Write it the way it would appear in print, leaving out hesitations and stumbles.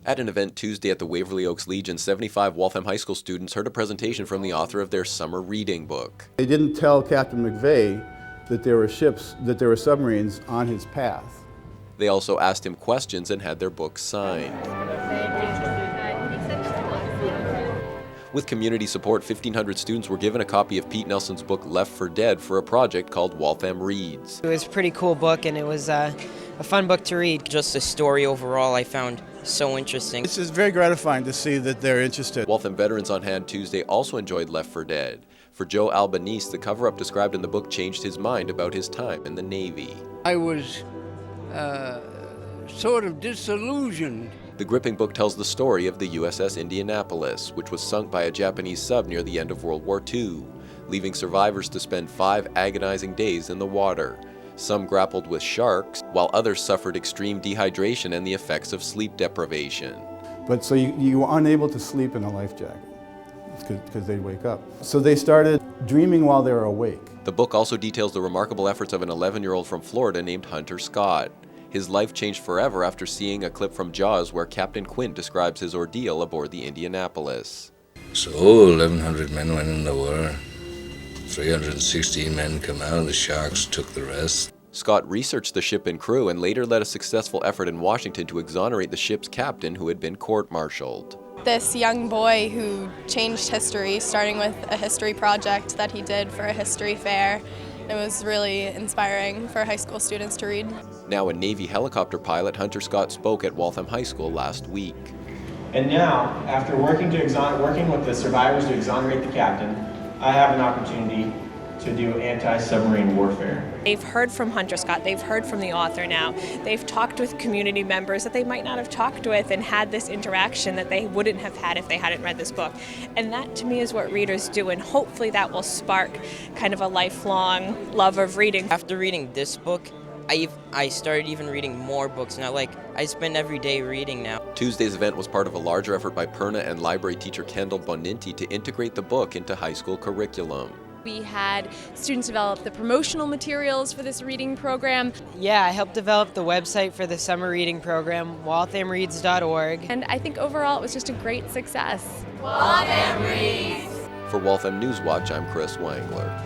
At an event Tuesday at the Waverly Oaks Legion, 75 Waltham High School students heard a presentation from the author of their summer reading book. They didn't tell Captain McVeigh that there were submarines on his path. They also asked him questions and had their book signed. With community support, 1,500 students were given a copy of Pete Nelson's book Left for Dead for a project called Waltham Reads. It was a pretty cool book, and it was a fun book to read. Just the story overall I found so interesting. It's just very gratifying to see that they're interested. Waltham veterans on hand Tuesday also enjoyed Left for Dead. For Joe Albanese, the cover-up described in the book changed his mind about his time in the Navy. I was sort of disillusioned. The gripping book tells the story of the USS Indianapolis, which was sunk by a Japanese sub near the end of World War II, leaving survivors to spend 5 agonizing days in the water. Some grappled with sharks, while others suffered extreme dehydration and the effects of sleep deprivation. But so you were unable to sleep in a life jacket because they'd wake up. So they started dreaming while they were awake. The book also details the remarkable efforts of an 11-year-old from Florida named Hunter Scott. His life changed forever after seeing a clip from Jaws where Captain Quint describes his ordeal aboard the Indianapolis. So 1,100 men went in the water. 316 men come out, the sharks took the rest. Scott researched the ship and crew and later led a successful effort in Washington to exonerate the ship's captain who had been court-martialed. This young boy who changed history, starting with a history project that he did for a history fair. It was really inspiring for high school students to read. Now a Navy helicopter pilot, Hunter Scott spoke at Waltham High School last week. And now, after working with the survivors to exonerate the captain, I have an opportunity to do anti-submarine warfare. They've heard from Hunter Scott, they've heard from the author now. They've talked with community members that they might not have talked with and had this interaction that they wouldn't have had if they hadn't read this book. And that to me is what readers do, and hopefully that will spark kind of a lifelong love of reading. After reading this book, I started even reading more books now. Like, I spend every day reading now. Tuesday's event was part of a larger effort by Perna and library teacher Kendall Boninti to integrate the book into high school curriculum. We had students develop the promotional materials for this reading program. Yeah, I helped develop the website for the summer reading program, walthamreads.org. And I think overall it was just a great success. For Waltham Newswatch, I'm Chris Wangler.